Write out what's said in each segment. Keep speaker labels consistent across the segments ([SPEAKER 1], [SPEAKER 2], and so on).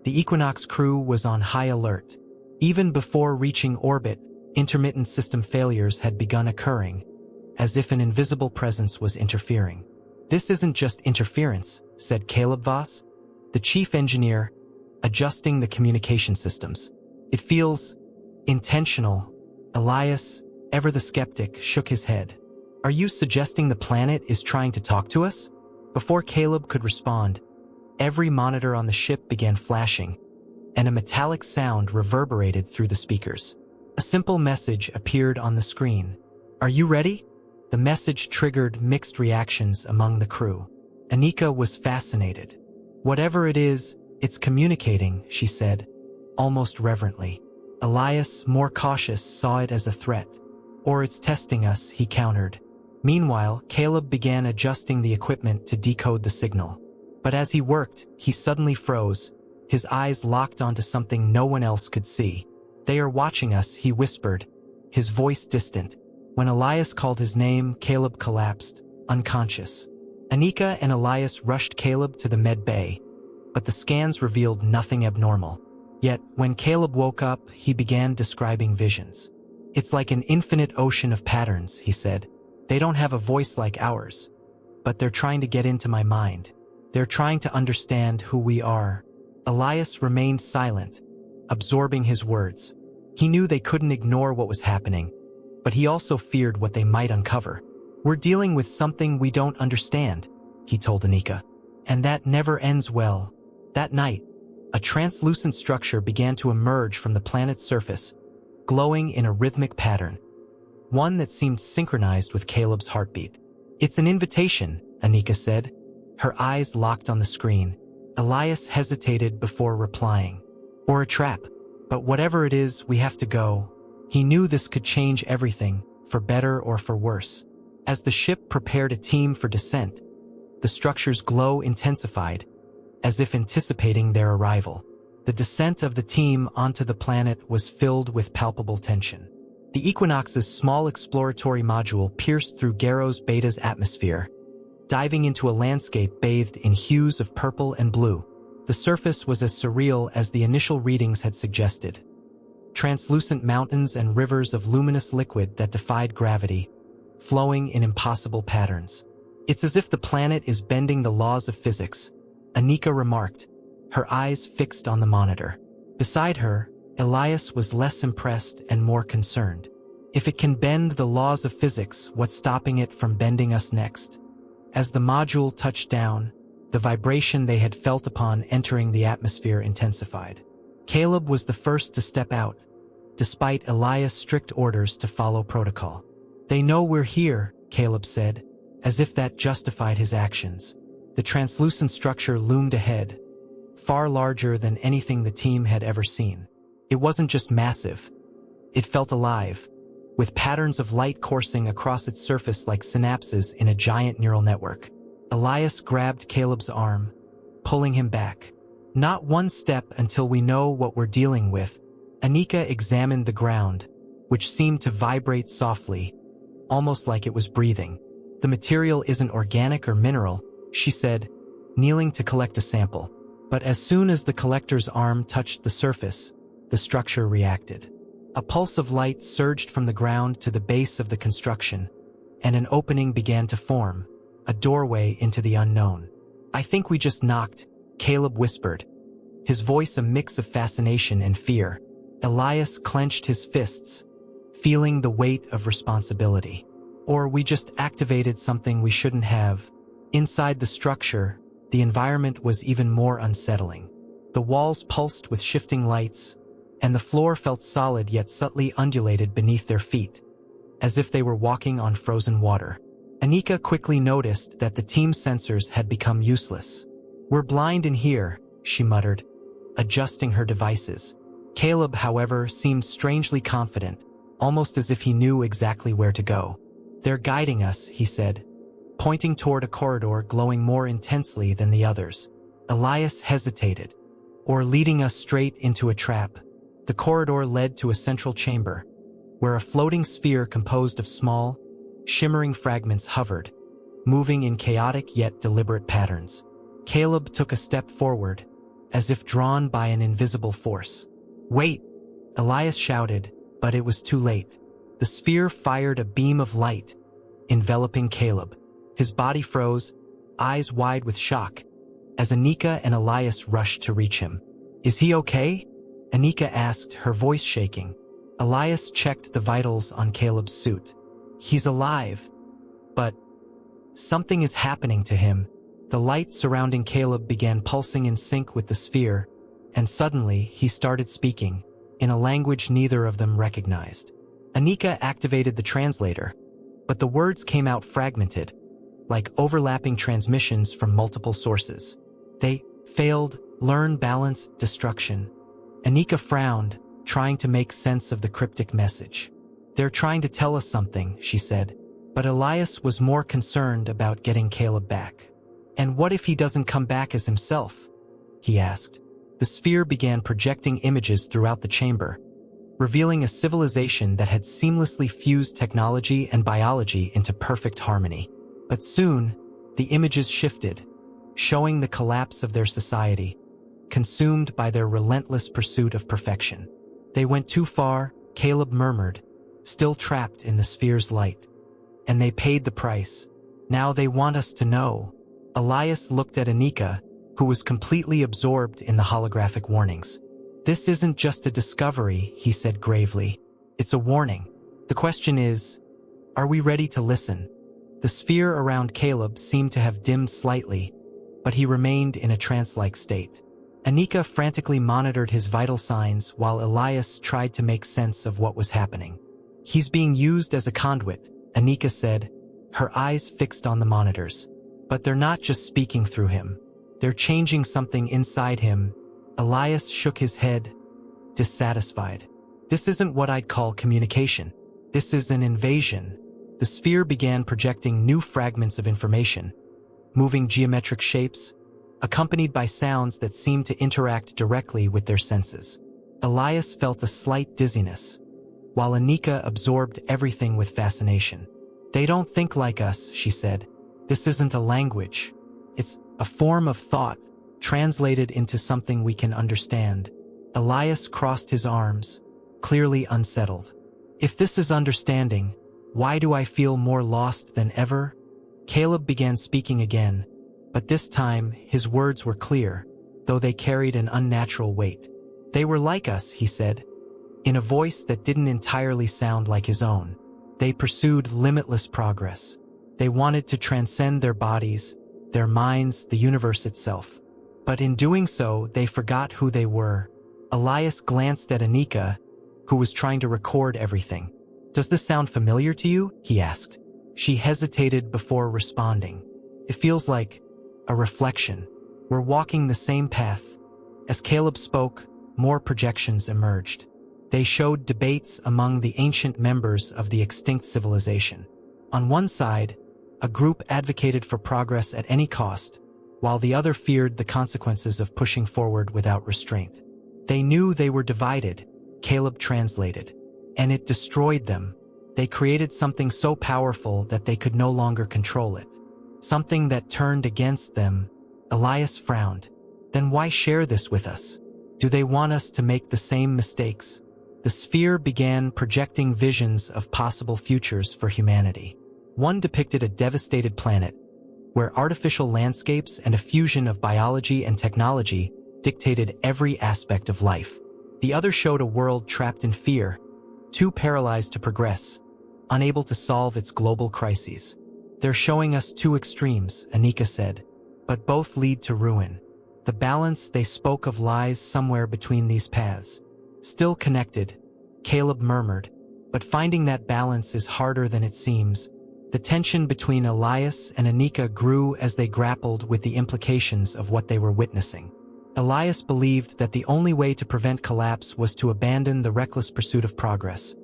[SPEAKER 1] The Equinox crew was on high alert. Even before reaching orbit, intermittent system failures had begun occurring, as if an invisible presence was interfering. "This isn't just interference," said Caleb Voss, the chief engineer, adjusting the communication systems. "It feels intentional." Elias, ever the skeptic, shook his head. "Are you suggesting the planet is trying to talk to us?" Before Caleb could respond, every monitor on the ship began flashing, and a metallic sound reverberated through the speakers. A simple message appeared on the screen. "Are you ready?" The message triggered mixed reactions among the crew. Anika was fascinated. "Whatever it is, it's communicating," she said, almost reverently. Elias, more cautious, saw it as a threat. "Or it's testing us," he countered. Meanwhile, Caleb began adjusting the equipment to decode the signal. But as he worked, he suddenly froze, his eyes locked onto something no one else could see. "They are watching us," he whispered, his voice distant. When Elias called his name, Caleb collapsed, unconscious. Anika and Elias rushed Caleb to the med bay, but the scans revealed nothing abnormal. Yet, when Caleb woke up, he began describing visions. "It's like an infinite ocean of patterns," he said. "They don't have a voice like ours, but they're trying to get into my mind. They're trying to understand who we are." Elias remained silent, absorbing his words. He knew they couldn't ignore what was happening, but he also feared what they might uncover. "We're dealing with something we don't understand," he told Anika. "And that never ends well." That night, a translucent structure began to emerge from the planet's surface, glowing in a rhythmic pattern, one that seemed synchronized with Caleb's heartbeat. "It's an invitation," Anika said, her eyes locked on the screen. Elias hesitated before replying. "Or a trap. But whatever it is, we have to go." He knew this could change everything, for better or for worse. As the ship prepared a team for descent, the structure's glow intensified, as if anticipating their arrival. The descent of the team onto the planet was filled with palpable tension. The Equinox's small exploratory module pierced through Gairos Beta's atmosphere, diving into a landscape bathed in hues of purple and blue. The surface was as surreal as the initial readings had suggested. Translucent mountains and rivers of luminous liquid that defied gravity, flowing in impossible patterns. "It's as if the planet is bending the laws of physics," Anika remarked, her eyes fixed on the monitor. Beside her, Elias was less impressed and more concerned. "If it can bend the laws of physics, what's stopping it from bending us next?" As the module touched down, the vibration they had felt upon entering the atmosphere intensified. Caleb was the first to step out, despite Elias' strict orders to follow protocol. "They know we're here," Caleb said, as if that justified his actions. The translucent structure loomed ahead, far larger than anything the team had ever seen. It wasn't just massive. It felt alive, with patterns of light coursing across its surface like synapses in a giant neural network. Elias grabbed Caleb's arm, pulling him back. "Not one step until we know what we're dealing with." Anika examined the ground, which seemed to vibrate softly, almost like it was breathing. "The material isn't organic or mineral," she said, kneeling to collect a sample. But as soon as the collector's arm touched the surface, the structure reacted. A pulse of light surged from the ground to the base of the construction, and an opening began to form, a doorway into the unknown. "I think we just knocked," Caleb whispered, his voice a mix of fascination and fear. Elias clenched his fists, feeling the weight of responsibility. "Or we just activated something we shouldn't have." Inside the structure, the environment was even more unsettling. The walls pulsed with shifting lights, and the floor felt solid yet subtly undulated beneath their feet, as if they were walking on frozen water. Anika quickly noticed that the team's sensors had become useless. "We're blind in here," she muttered, adjusting her devices. Caleb, however, seemed strangely confident, almost as if he knew exactly where to go. "They're guiding us," he said, pointing toward a corridor glowing more intensely than the others. Elias hesitated. "Or leading us straight into a trap." The corridor led to a central chamber, where a floating sphere composed of small, shimmering fragments hovered, moving in chaotic yet deliberate patterns. Caleb took a step forward, as if drawn by an invisible force. "Wait!" Elias shouted, but it was too late. The sphere fired a beam of light, enveloping Caleb. His body froze, eyes wide with shock, as Anika and Elias rushed to reach him. "Is he okay?" Anika asked, her voice shaking. Elias checked the vitals on Caleb's suit. "He's alive, but something is happening to him." The light surrounding Caleb began pulsing in sync with the sphere, and suddenly he started speaking, in a language neither of them recognized. Anika activated the translator, but the words came out fragmented, like overlapping transmissions from multiple sources. They failed, learn, balance, destruction. Anika frowned, trying to make sense of the cryptic message. "They're trying to tell us something," she said, but Elias was more concerned about getting Caleb back. "And what if he doesn't come back as himself?" he asked. The sphere began projecting images throughout the chamber, revealing a civilization that had seamlessly fused technology and biology into perfect harmony. But soon, the images shifted, showing the collapse of their society, consumed by their relentless pursuit of perfection. "They went too far," Caleb murmured, still trapped in the sphere's light. "And they paid the price. Now they want us to know." Elias looked at Anika, who was completely absorbed in the holographic warnings. "This isn't just a discovery," he said gravely. "It's a warning. The question is, are we ready to listen?" The sphere around Caleb seemed to have dimmed slightly, but he remained in a trance-like state. Anika frantically monitored his vital signs while Elias tried to make sense of what was happening. "He's being used as a conduit," Anika said, her eyes fixed on the monitors. "But they're not just speaking through him. They're changing something inside him." Elias shook his head, dissatisfied. "This isn't what I'd call communication. This is an invasion." The sphere began projecting new fragments of information, moving geometric shapes, accompanied by sounds that seemed to interact directly with their senses. Elias felt a slight dizziness, while Anika absorbed everything with fascination. "They don't think like us," she said. "This isn't a language. It's a form of thought, translated into something we can understand." Elias crossed his arms, clearly unsettled. "If this is understanding, why do I feel more lost than ever?" Caleb began speaking again, but this time his words were clear, though they carried an unnatural weight. "They were like us," he said, in a voice that didn't entirely sound like his own. "They pursued limitless progress. They wanted to transcend their bodies, their minds, the universe itself. But in doing so, they forgot who they were." Elias glanced at Anika, who was trying to record everything. "Does this sound familiar to you?" he asked. She hesitated before responding. "It feels like a reflection. We're walking the same path." As Caleb spoke, more projections emerged. They showed debates among the ancient members of the extinct civilization. On one side, a group advocated for progress at any cost, while the other feared the consequences of pushing forward without restraint. "They knew they were divided," Caleb translated, "and it destroyed them. They created something so powerful that they could no longer control it. Something that turned against them." Elias frowned. "Then why share this with us? Do they want us to make the same mistakes?" The sphere began projecting visions of possible futures for humanity. One depicted a devastated planet, where artificial landscapes and a fusion of biology and technology dictated every aspect of life. The other showed a world trapped in fear, too paralyzed to progress, unable to solve its global crises. "They're showing us two extremes," Anika said, "but both lead to ruin. The balance, they spoke of, lies somewhere between these paths." "Still connected," Caleb murmured, "but finding that balance is harder than it seems." The tension between Elias and Anika grew as they grappled with the implications of what they were witnessing. Elias believed that the only way to prevent collapse was to abandon the reckless pursuit of progress,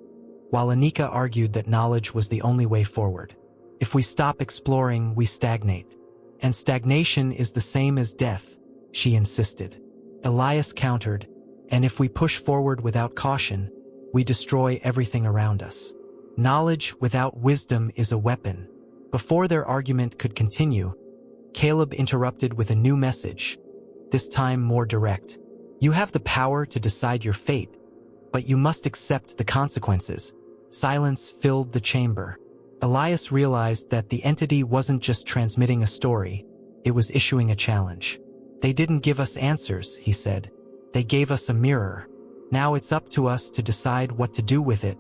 [SPEAKER 1] while Anika argued that knowledge was the only way forward. "If we stop exploring, we stagnate. And stagnation is the same as death," she insisted. Elias countered, "And if we push forward without caution, we destroy everything around us. Knowledge without wisdom is a weapon." Before their argument could continue, Caleb interrupted with a new message, this time more direct. You have the power to decide your fate, but you must accept the consequences. Silence filled the chamber. Elias realized that the entity wasn't just transmitting a story, it was issuing a challenge. They didn't give us answers, he said. They gave us a mirror. Now it's up to us to decide what to do with it.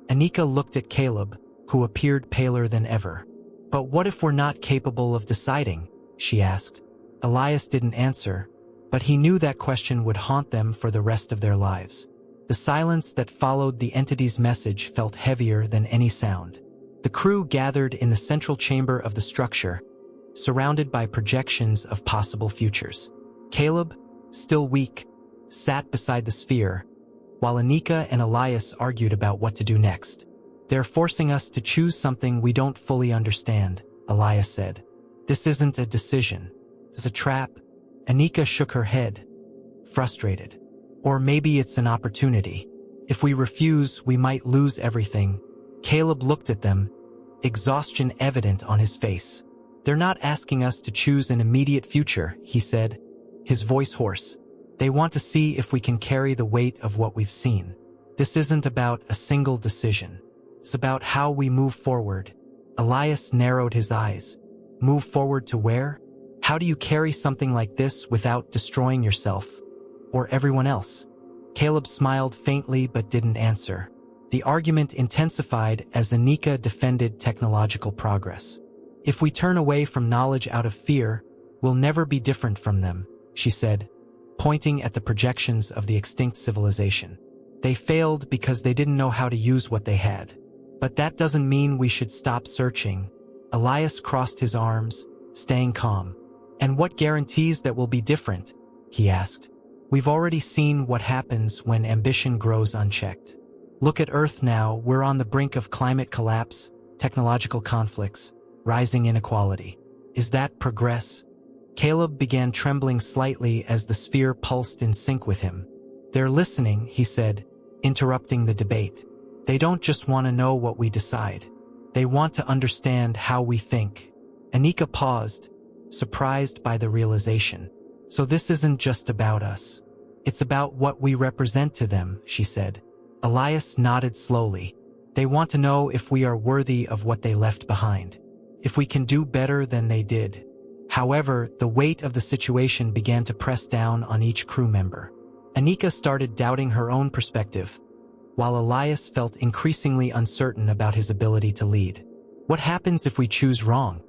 [SPEAKER 1] Anika looked at Caleb, who appeared paler than ever. But what if we're not capable of deciding? She asked. Elias didn't answer, but he knew that question would haunt them for the rest of their lives. The silence that followed the entity's message felt heavier than any sound. The crew gathered in the central chamber of the structure, surrounded by projections of possible futures. Caleb, still weak, sat beside the sphere, while Anika and Elias argued about what to do next. They're forcing us to choose something we don't fully understand, Elias said. This isn't a decision. It's a trap. Anika shook her head, frustrated. Or maybe it's an opportunity. If we refuse, we might lose everything. Caleb looked at them, exhaustion evident on his face. They're not asking us to choose an immediate future, he said, his voice hoarse. They want to see if we can carry the weight of what we've seen. This isn't about a single decision. It's about how we move forward. Elias narrowed his eyes. Move forward to where? How do you carry something like this without destroying yourself? Or everyone else? Caleb smiled faintly but didn't answer. The argument intensified as Anika defended technological progress. If we turn away from knowledge out of fear, we'll never be different from them, she said, pointing at the projections of the extinct civilization. They failed because they didn't know how to use what they had. But that doesn't mean we should stop searching. Elias crossed his arms, staying calm. And what guarantees that we'll be different? He asked. We've already seen what happens when ambition grows unchecked. Look at Earth now. We're on the brink of climate collapse, technological conflicts, rising inequality. Is that progress? Caleb began trembling slightly as the sphere pulsed in sync with him. They're listening, he said, interrupting the debate. They don't just want to know what we decide. They want to understand how we think. Anika paused, surprised by the realization. So this isn't just about us. It's about what we represent to them, she said. Elias nodded slowly. They want to know if we are worthy of what they left behind. If we can do better than they did. However, the weight of the situation began to press down on each crew member. Anika started doubting her own perspective, while Elias felt increasingly uncertain about his ability to lead. What happens if we choose wrong?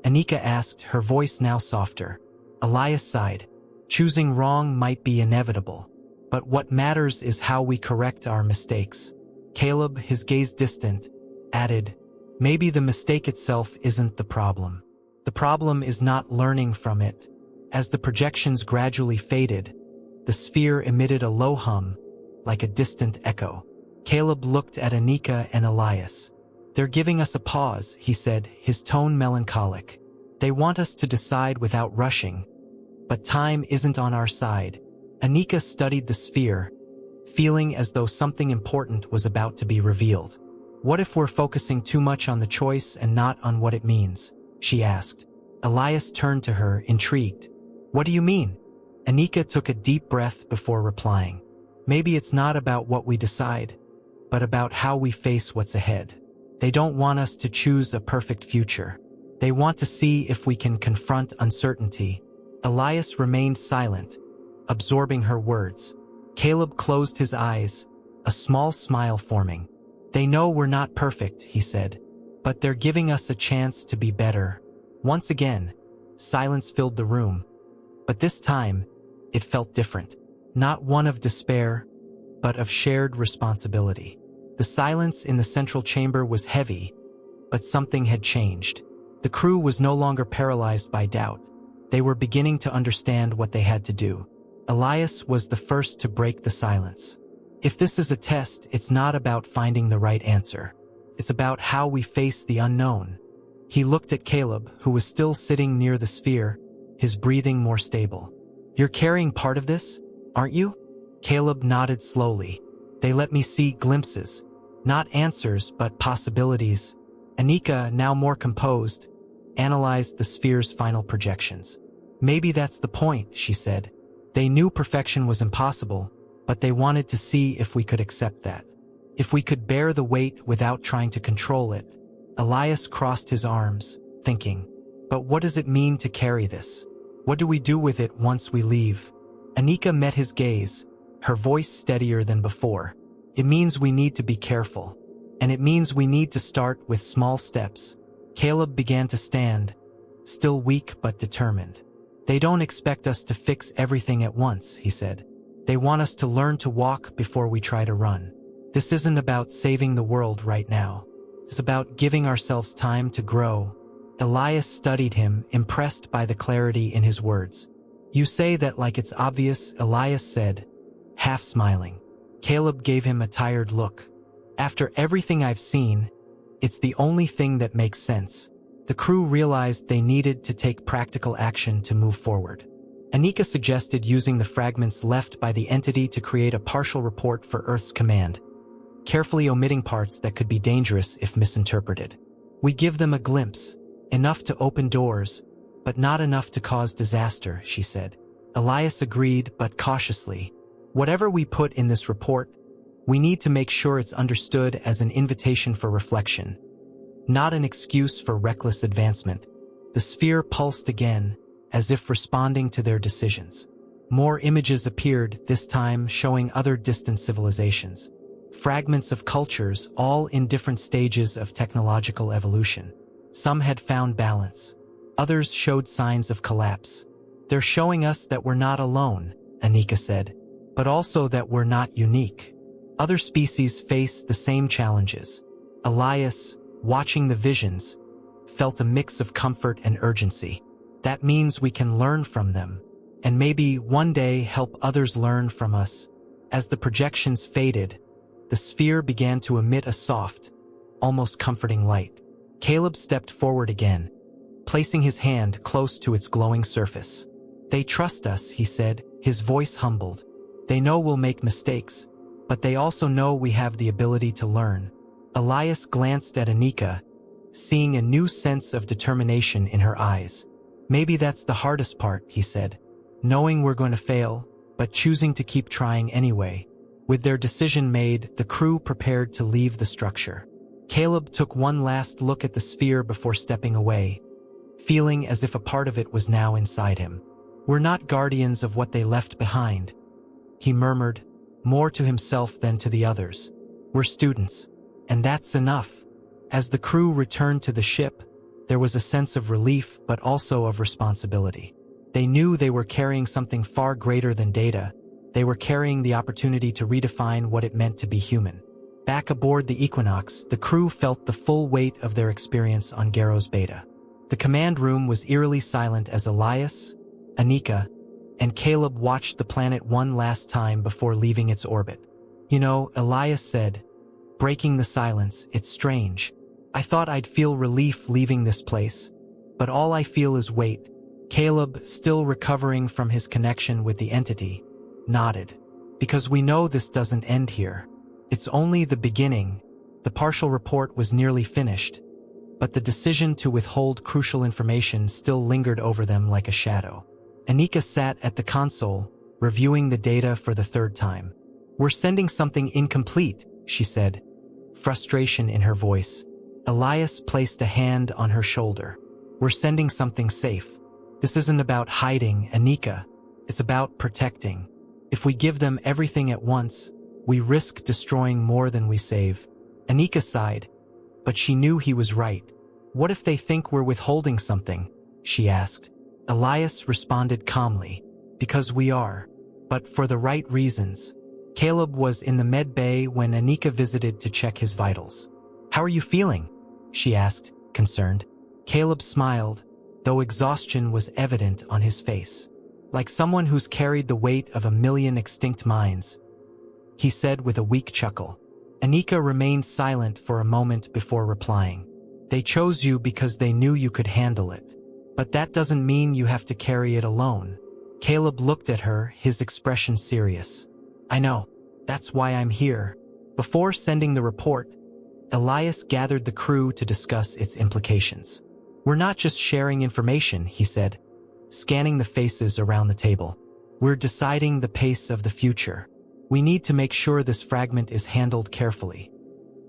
[SPEAKER 1] Anika asked, her voice now softer. Elias sighed. Choosing wrong might be inevitable, but what matters is how we correct our mistakes. Caleb, his gaze distant, added, maybe the mistake itself isn't the problem. The problem is not learning from it. As the projections gradually faded, the sphere emitted a low hum, like a distant echo. Caleb looked at Anika and Elias. They're giving us a pause, he said, his tone melancholic. They want us to decide without rushing. But time isn't on our side. Anika studied the sphere, feeling as though something important was about to be revealed. What if we're focusing too much on the choice and not on what it means? She asked. Elias turned to her, intrigued. What do you mean? Anika took a deep breath before replying. Maybe it's not about what we decide, but about how we face what's ahead. They don't want us to choose a perfect future. They want to see if we can confront uncertainty. Elias remained silent, absorbing her words. Caleb closed his eyes, a small smile forming. They know we're not perfect, he said, but they're giving us a chance to be better. Once again, silence filled the room, but this time, it felt different. Not one of despair, but of shared responsibility. The silence in the central chamber was heavy, but something had changed. The crew was no longer paralyzed by doubt. They were beginning to understand what they had to do. Elias was the first to break the silence. If this is a test, it's not about finding the right answer. It's about how we face the unknown. He looked at Caleb, who was still sitting near the sphere, his breathing more stable. You're carrying part of this, aren't you? Caleb nodded slowly. They let me see glimpses. Not answers, but possibilities. Anika, now more composed, analyzed the sphere's final projections. Maybe that's the point, she said. They knew perfection was impossible, but they wanted to see if we could accept that. If we could bear the weight without trying to control it. Elias crossed his arms, thinking, but what does it mean to carry this? What do we do with it once we leave? Anika met his gaze, her voice steadier than before. It means we need to be careful. And it means we need to start with small steps. Caleb began to stand, still weak but determined. They don't expect us to fix everything at once, he said. They want us to learn to walk before we try to run. This isn't about saving the world right now. It's about giving ourselves time to grow. Elias studied him, impressed by the clarity in his words. You say that like it's obvious, Elias said, half smiling. Caleb gave him a tired look. After everything I've seen, it's the only thing that makes sense. The crew realized they needed to take practical action to move forward. Anika suggested using the fragments left by the entity to create a partial report for Earth's command, carefully omitting parts that could be dangerous if misinterpreted. We give them a glimpse, enough to open doors, but not enough to cause disaster, she said. Elias agreed, but cautiously. Whatever we put in this report, we need to make sure it's understood as an invitation for reflection, not an excuse for reckless advancement. The sphere pulsed again, as if responding to their decisions. More images appeared, this time showing other distant civilizations. Fragments of cultures, all in different stages of technological evolution. Some had found balance. Others showed signs of collapse. They're showing us that we're not alone, Anika said, but also that we're not unique. Other species face the same challenges. Elias, watching the visions, felt a mix of comfort and urgency. That means we can learn from them, and maybe one day help others learn from us. As the projections faded, the sphere began to emit a soft, almost comforting light. Caleb stepped forward again, placing his hand close to its glowing surface. They trust us, he said, his voice humbled. They know we'll make mistakes, but they also know we have the ability to learn. Elias glanced at Anika, seeing a new sense of determination in her eyes. Maybe that's the hardest part, he said. Knowing we're going to fail, but choosing to keep trying anyway. With their decision made, the crew prepared to leave the structure. Caleb took one last look at the sphere before stepping away, feeling as if a part of it was now inside him. We're not guardians of what they left behind, he murmured, more to himself than to the others. We're students, and that's enough. As the crew returned to the ship, there was a sense of relief but also of responsibility. They knew they were carrying something far greater than data. They were carrying the opportunity to redefine what it meant to be human. Back aboard the Equinox, the crew felt the full weight of their experience on Gairos Beta. The command room was eerily silent as Elias, Anika, and Caleb watched the planet one last time before leaving its orbit. You know, Elias said, breaking the silence, it's strange. I thought I'd feel relief leaving this place, but all I feel is weight. Caleb, still recovering from his connection with the entity, nodded. Because we know this doesn't end here. It's only the beginning. The partial report was nearly finished, but the decision to withhold crucial information still lingered over them like a shadow. Anika sat at the console, reviewing the data for the third time. We're sending something incomplete, she said, frustration in her voice. Elias placed a hand on her shoulder. We're sending something safe. This isn't about hiding, Anika. It's about protecting. If we give them everything at once, we risk destroying more than we save. Anika sighed, but she knew he was right. What if they think we're withholding something? She asked. Elias responded calmly, because we are, but for the right reasons. Caleb was in the med bay when Anika visited to check his vitals. How are you feeling? She asked, concerned. Caleb smiled, though exhaustion was evident on his face. Like someone who's carried the weight of 1,000,000 extinct minds, he said with a weak chuckle. Anika remained silent for a moment before replying. They chose you because they knew you could handle it. But that doesn't mean you have to carry it alone. Caleb looked at her, his expression serious. I know. That's why I'm here. Before sending the report, Elias gathered the crew to discuss its implications. We're not just sharing information, he said, scanning the faces around the table. We're deciding the pace of the future. We need to make sure this fragment is handled carefully.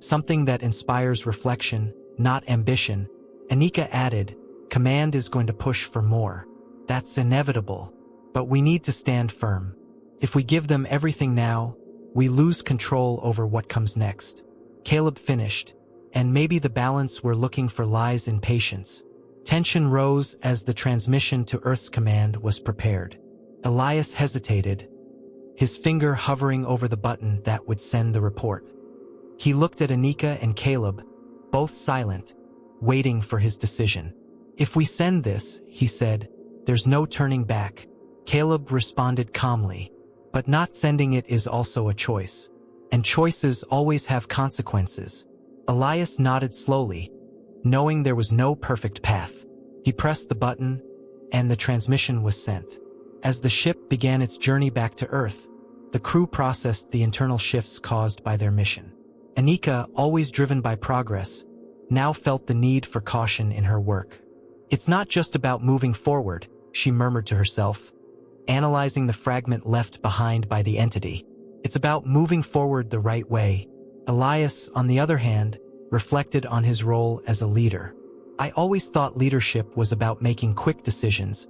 [SPEAKER 1] Something that inspires reflection, not ambition. Anika added, command is going to push for more. That's inevitable. But we need to stand firm. If we give them everything now, we lose control over what comes next. Caleb finished, and maybe the balance we're looking for lies in patience. Tension rose as the transmission to Earth's command was prepared. Elias hesitated, his finger hovering over the button that would send the report. He looked at Anika and Caleb, both silent, waiting for his decision. If we send this, he said, there's no turning back. Caleb responded calmly, but not sending it is also a choice. And choices always have consequences. Elias nodded slowly, knowing there was no perfect path. He pressed the button, and the transmission was sent. As the ship began its journey back to Earth, the crew processed the internal shifts caused by their mission. Anika, always driven by progress, now felt the need for caution in her work. It's not just about moving forward, she murmured to herself, analyzing the fragment left behind by the entity. It's about moving forward the right way. Elias, on the other hand, reflected on his role as a leader. I always thought leadership was about making quick decisions,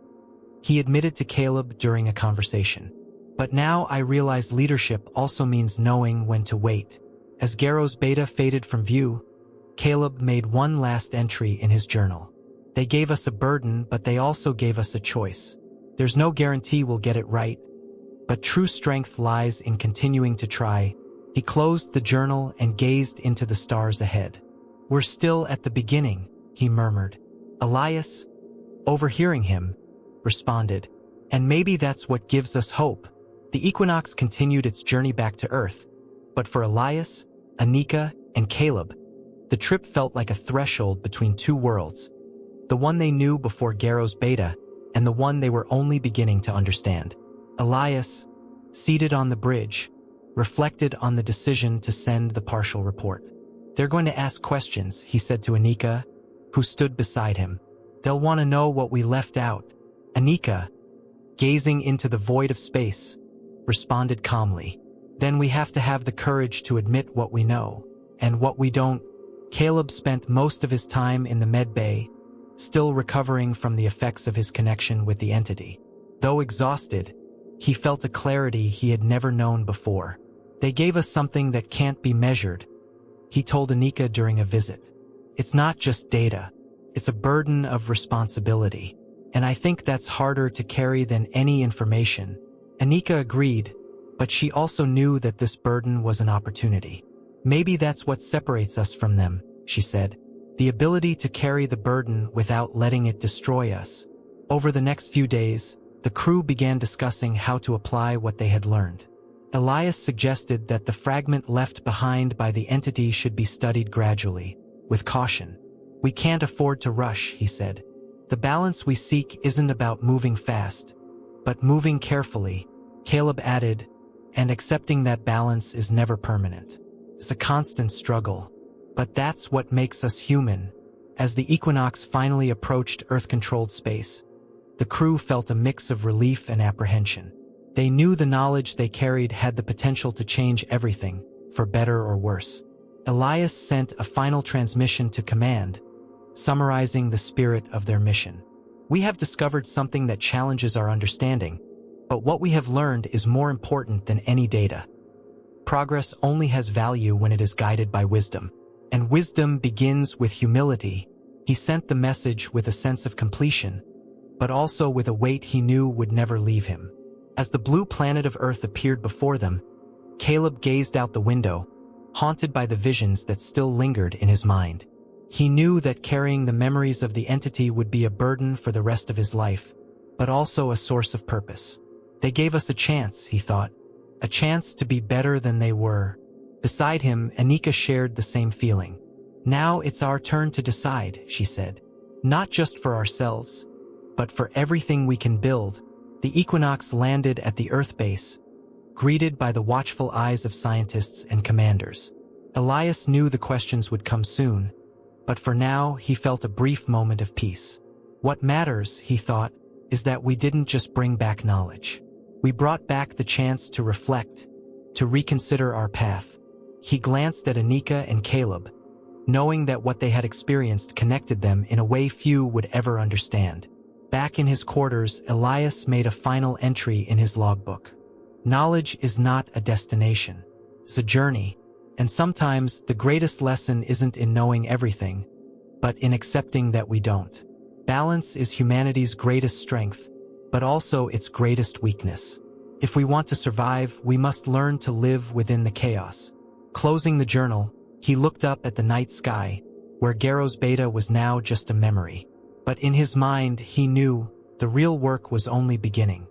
[SPEAKER 1] he admitted to Caleb during a conversation. But now I realize leadership also means knowing when to wait. As Gairos Beta faded from view, Caleb made one last entry in his journal. They gave us a burden, but they also gave us a choice. There's no guarantee we'll get it right, but true strength lies in continuing to try. He closed the journal and gazed into the stars ahead. We're still at the beginning, he murmured. Elias, overhearing him, responded, and maybe that's what gives us hope. The Equinox continued its journey back to Earth, but for Elias, Anika, and Caleb, the trip felt like a threshold between two worlds, the one they knew before Gairos Beta and the one they were only beginning to understand. Elias, seated on the bridge, reflected on the decision to send the partial report. They're going to ask questions, he said to Anika, who stood beside him. They'll want to know what we left out. Anika, gazing into the void of space, responded calmly. Then we have to have the courage to admit what we know, and what we don't. Caleb spent most of his time in the med bay, still recovering from the effects of his connection with the entity. Though exhausted, he felt a clarity he had never known before. They gave us something that can't be measured, he told Anika during a visit. It's not just data, it's a burden of responsibility. And I think that's harder to carry than any information. Anika agreed, but she also knew that this burden was an opportunity. Maybe that's what separates us from them, she said. The ability to carry the burden without letting it destroy us. Over the next few days, the crew began discussing how to apply what they had learned. Elias suggested that the fragment left behind by the entity should be studied gradually, with caution. We can't afford to rush, he said. The balance we seek isn't about moving fast, but moving carefully, Caleb added, and accepting that balance is never permanent. It's a constant struggle, but that's what makes us human. As the Equinox finally approached Earth-controlled space, the crew felt a mix of relief and apprehension. They knew the knowledge they carried had the potential to change everything, for better or worse. Elias sent a final transmission to command, summarizing the spirit of their mission. We have discovered something that challenges our understanding, but what we have learned is more important than any data. Progress only has value when it is guided by wisdom, and wisdom begins with humility. He sent the message with a sense of completion, but also with a weight he knew would never leave him. As the blue planet of Earth appeared before them, Caleb gazed out the window, haunted by the visions that still lingered in his mind. He knew that carrying the memories of the entity would be a burden for the rest of his life, but also a source of purpose. They gave us a chance, he thought, a chance to be better than they were. Beside him, Anika shared the same feeling. Now it's our turn to decide, she said. Not just for ourselves, but for everything we can build. The Equinox landed at the Earth base, greeted by the watchful eyes of scientists and commanders. Elias knew the questions would come soon, but for now he felt a brief moment of peace. What matters, he thought, is that we didn't just bring back knowledge. We brought back the chance to reflect, to reconsider our path. He glanced at Anika and Caleb, knowing that what they had experienced connected them in a way few would ever understand. Back in his quarters, Elias made a final entry in his logbook. Knowledge is not a destination. It's a journey. And sometimes the greatest lesson isn't in knowing everything, but in accepting that we don't. Balance is humanity's greatest strength, but also its greatest weakness. If we want to survive, we must learn to live within the chaos. Closing the journal, he looked up at the night sky, where Gairos Beta was now just a memory. But in his mind, he knew the real work was only beginning.